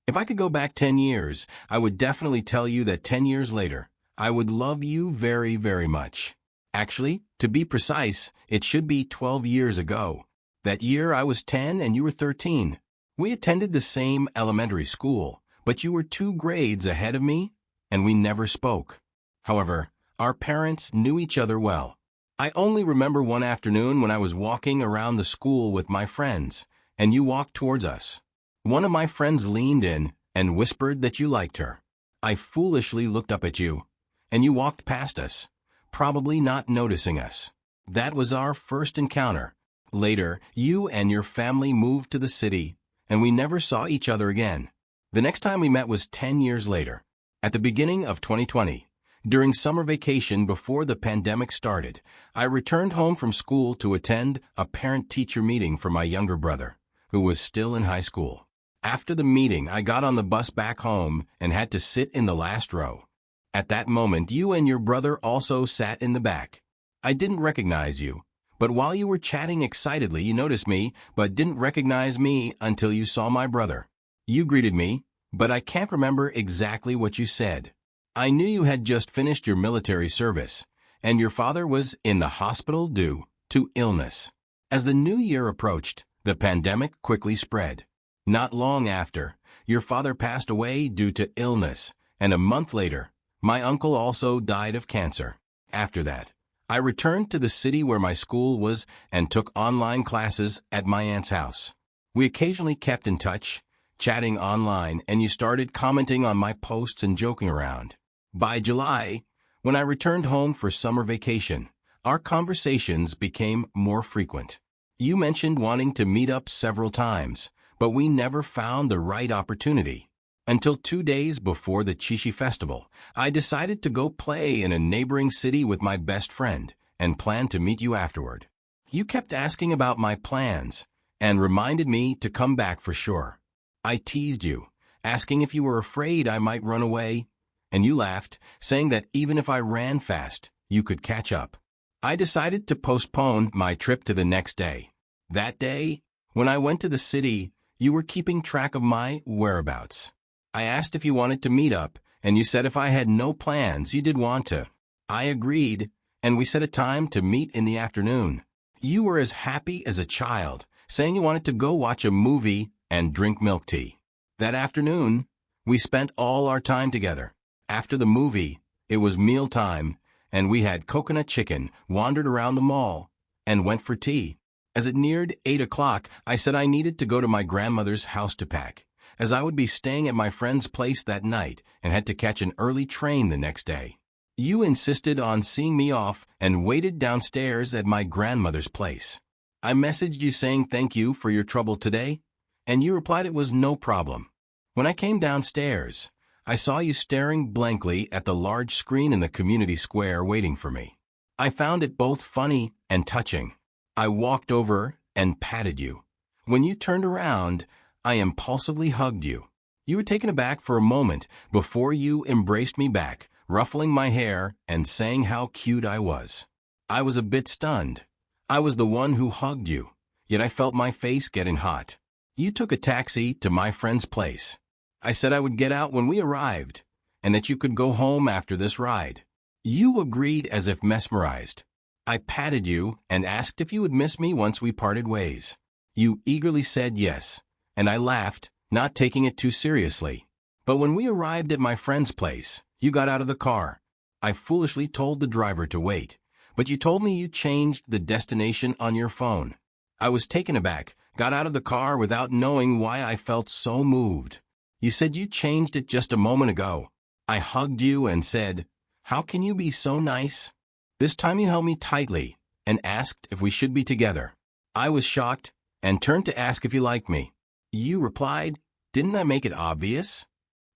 If I could go back 10 years, I would definitely tell you that 10 years later, I would love you very, very much. Actually, to be precise, it should be 12 years ago. That year I was 10 and you were 13. We attended the same elementary school, but you were 2 grades ahead of me, and we never spoke. However, our parents knew each other well. I only remember one afternoon when I was walking around the school with my friends, and you walked towards us. One of my friends leaned in and whispered that you liked her. I foolishly looked up at you, and you walked past us, probably not noticing us. That was our first encounter. Later, you and your family moved to the city, and we never saw each other again. The next time we met was 10 years later, at the beginning of 2020. During summer vacation before the pandemic started, I returned home from school to attend a parent-teacher meeting for my younger brother, who was still in high school. After the meeting, I got on the bus back home and had to sit in the last row. At that moment, you and your brother also sat in the back. I didn't recognize you, but while you were chatting excitedly, you noticed me, but didn't recognize me until you saw my brother. You greeted me, but I can't remember exactly what you said. I knew you had just finished your military service, and your father was in the hospital due to illness. As the new year approached, the pandemic quickly spread. Not long after, your father passed away due to illness, and a month later, my uncle also died of cancer. After that, I returned to the city where my school was and took online classes at my aunt's house. We occasionally kept in touch, chatting online, and you started commenting on my posts and joking around. By July, when I returned home for summer vacation, our conversations became more frequent. You mentioned wanting to meet up several times, but we never found the right opportunity. Until 2 days before the Chishi Festival, I decided to go play in a neighboring city with my best friend and planned to meet you afterward. You kept asking about my plans and reminded me to come back for sure. I teased you, asking if you were afraid I might run away, and you laughed, saying that even if I ran fast, you could catch up. I decided to postpone my trip to the next day. That day, when I went to the city, you were keeping track of my whereabouts. I asked if you wanted to meet up, and you said if I had no plans, you did want to. I agreed, and we set a time to meet in the afternoon. You were as happy as a child, saying you wanted to go watch a movie and drink milk tea. That afternoon, we spent all our time together. After the movie, it was mealtime, and we had coconut chicken, wandered around the mall, and went for tea. As it neared 8 o'clock, I said I needed to go to my grandmother's house to pack, as I would be staying at my friend's place that night and had to catch an early train the next day. You insisted on seeing me off and waited downstairs at my grandmother's place. I messaged you saying thank you for your trouble today, and you replied it was no problem. When I came downstairs, I saw you staring blankly at the large screen in the community square waiting for me. I found it both funny and touching. I walked over and patted you. When you turned around, I impulsively hugged you. You were taken aback for a moment before you embraced me back, ruffling my hair and saying how cute I was. I was a bit stunned. I was the one who hugged you, yet I felt my face getting hot. You took a taxi to my friend's place. I said I would get out when we arrived, and that you could go home after this ride. You agreed as if mesmerized. I patted you and asked if you would miss me once we parted ways. You eagerly said yes, and I laughed, not taking it too seriously. But when we arrived at my friend's place, you got out of the car. I foolishly told the driver to wait, but you told me you changed the destination on your phone. I was taken aback, got out of the car without knowing why I felt so moved. You said you changed it just a moment ago. I hugged you and said, "How can you be so nice?" This time you held me tightly and asked if we should be together. I was shocked and turned to ask if you liked me. You replied, "Didn't I make it obvious?"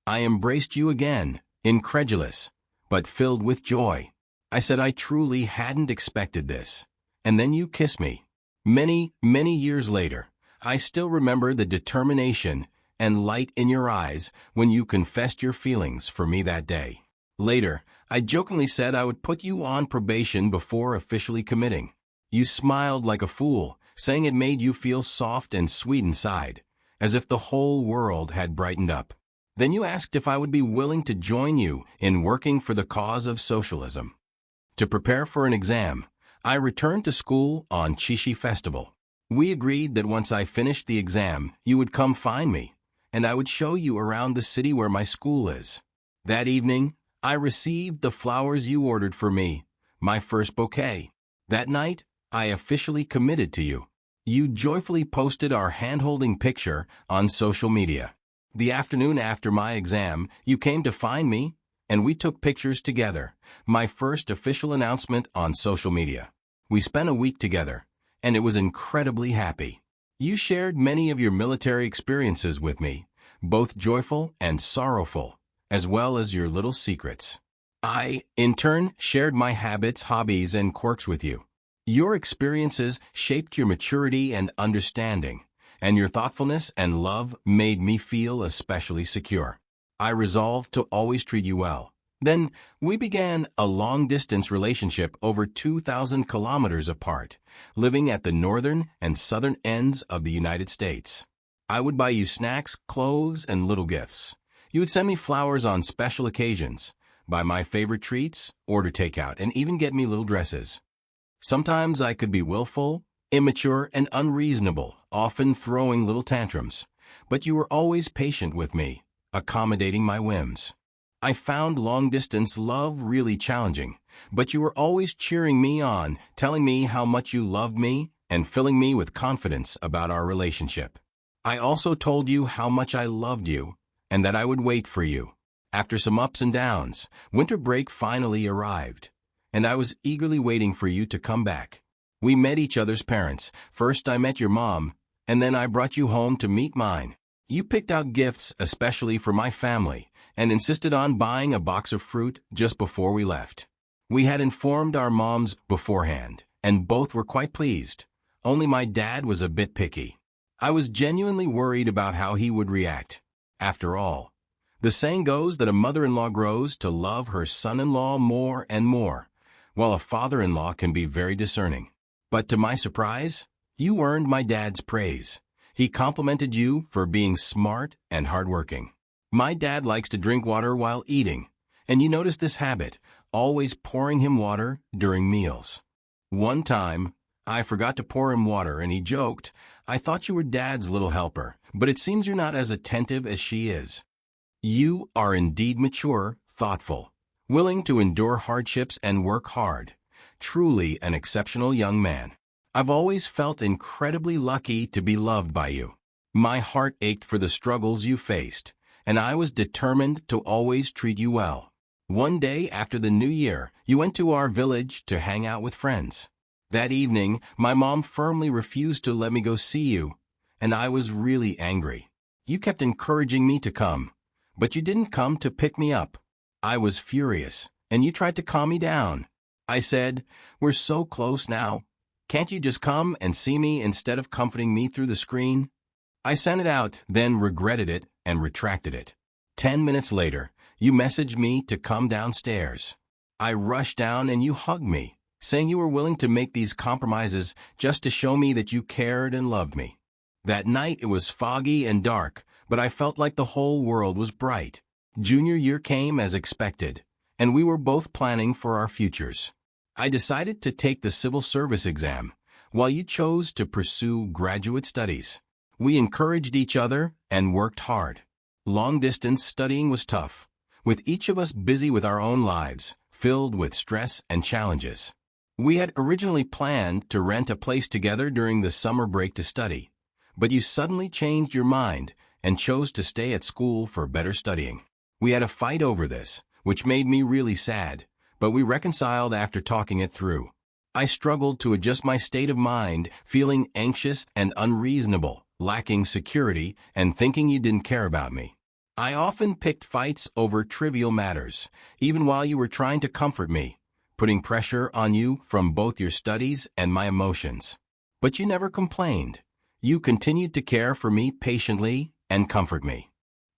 I embraced you again, incredulous, but filled with joy. I said I truly hadn't expected this, and then you kissed me. Many, many years later, I still remember the determination and light in your eyes when you confessed your feelings for me that day. Later, I jokingly said I would put you on probation before officially committing. You smiled like a fool, saying it made you feel soft and sweet inside, as if the whole world had brightened up. Then you asked if I would be willing to join you in working for the cause of socialism. To prepare for an exam, I returned to school on Chishi Festival. We agreed that once I finished the exam, you would come find me, and I would show you around the city where my school is. That evening, I received the flowers you ordered for me, my first bouquet. That night, I officially committed to you. You joyfully posted our hand-holding picture on social media. The afternoon after my exam, you came to find me, and we took pictures together, my first official announcement on social media. We spent a week together, and it was incredibly happy. You shared many of your military experiences with me, both joyful and sorrowful, as well as your little secrets. I, in turn, shared my habits, hobbies, and quirks with you. Your experiences shaped your maturity and understanding, and your thoughtfulness and love made me feel especially secure. I resolved to always treat you well. Then, we began a long-distance relationship over 2,000 kilometers apart, living at the northern and southern ends of the United States. I would buy you snacks, clothes, and little gifts. You would send me flowers on special occasions, buy my favorite treats, order takeout, and even get me little dresses. Sometimes I could be willful, immature, and unreasonable, often throwing little tantrums, but you were always patient with me, accommodating my whims. I found long-distance love really challenging, but you were always cheering me on, telling me how much you loved me, and filling me with confidence about our relationship. I also told you how much I loved you, and that I would wait for you. After some ups and downs, winter break finally arrived, and I was eagerly waiting for you to come back. We met each other's parents. First I met your mom, and then I brought you home to meet mine. You picked out gifts especially for my family, and insisted on buying a box of fruit just before we left. We had informed our moms beforehand, and both were quite pleased. Only my dad was a bit picky. I was genuinely worried about how he would react. After all, the saying goes that a mother-in-law grows to love her son-in-law more and more, while a father-in-law can be very discerning. But to my surprise, you earned my dad's praise. He complimented you for being smart and hardworking. My dad likes to drink water while eating, and you noticed this habit, always pouring him water during meals. One time, I forgot to pour him water and he joked, "I thought you were Dad's little helper, but it seems you're not as attentive as she is." You are indeed mature, thoughtful, willing to endure hardships and work hard. Truly an exceptional young man. I've always felt incredibly lucky to be loved by you. My heart ached for the struggles you faced, and I was determined to always treat you well. One day after the new year, you went to our village to hang out with friends. That evening, my mom firmly refused to let me go see you, and I was really angry. You kept encouraging me to come, but you didn't come to pick me up. I was furious, and you tried to calm me down. I said, "We're so close now. Can't you just come and see me instead of comforting me through the screen?" I sent it out, then regretted it and retracted it. 10 minutes later, you messaged me to come downstairs. I rushed down and you hugged me, saying you were willing to make these compromises just to show me that you cared and loved me. That night it was foggy and dark, but I felt like the whole world was bright. Junior year came as expected, and we were both planning for our futures. I decided to take the civil service exam, while you chose to pursue graduate studies. We encouraged each other and worked hard. Long-distance studying was tough, with each of us busy with our own lives, filled with stress and challenges. We had originally planned to rent a place together during the summer break to study, but you suddenly changed your mind and chose to stay at school for better studying. We had a fight over this, which made me really sad, but we reconciled after talking it through. I struggled to adjust my state of mind, feeling anxious and unreasonable, lacking security, and thinking you didn't care about me. I often picked fights over trivial matters, even while you were trying to comfort me, putting pressure on you from both your studies and my emotions. But you never complained. You continued to care for me patiently and comfort me.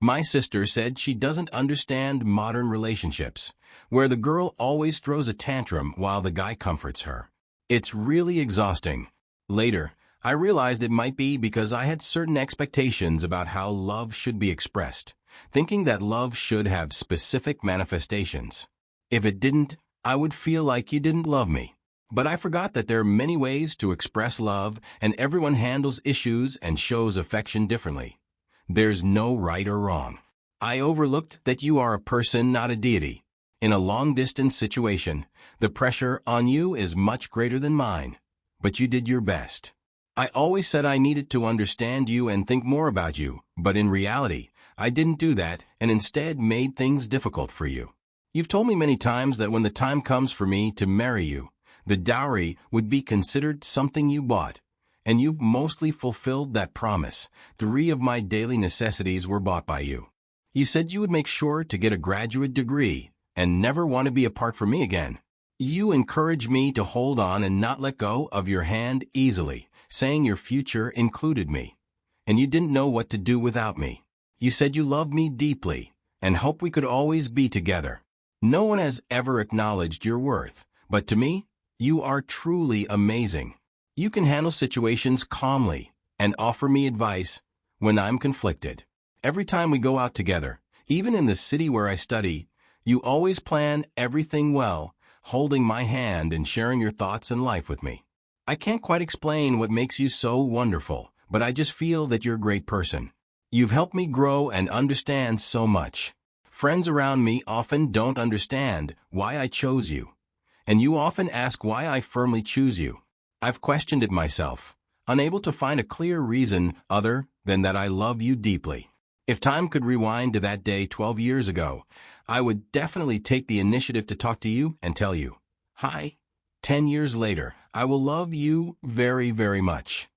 My sister said she doesn't understand modern relationships, where the girl always throws a tantrum while the guy comforts her. It's really exhausting. Later, I realized it might be because I had certain expectations about how love should be expressed, thinking that love should have specific manifestations. If it didn't, I would feel like you didn't love me. But I forgot that there are many ways to express love, and everyone handles issues and shows affection differently. There's no right or wrong. I overlooked that you are a person, not a deity. In a long-distance situation, the pressure on you is much greater than mine. But you did your best. I always said I needed to understand you and think more about you, but in reality, I didn't do that and instead made things difficult for you. You've told me many times that when the time comes for me to marry you, the dowry would be considered something you bought, and you've mostly fulfilled that promise. 3 of my daily necessities were bought by you. You said you would make sure to get a graduate degree and never want to be apart from me again. You encouraged me to hold on and not let go of your hand easily, saying your future included me, and you didn't know what to do without me. You said you loved me deeply and hoped we could always be together. No one has ever acknowledged your worth, but to me, you are truly amazing. You can handle situations calmly and offer me advice when I'm conflicted. Every time we go out together, even in the city where I study, you always plan everything well, holding my hand and sharing your thoughts and life with me. I can't quite explain what makes you so wonderful, but I just feel that you're a great person. You've helped me grow and understand so much. Friends around me often don't understand why I chose you, and you often ask why I firmly choose you. I've questioned it myself, unable to find a clear reason other than that I love you deeply. If time could rewind to that day 12 years ago, I would definitely take the initiative to talk to you and tell you, hi, 10 years later, I will love you very, very much.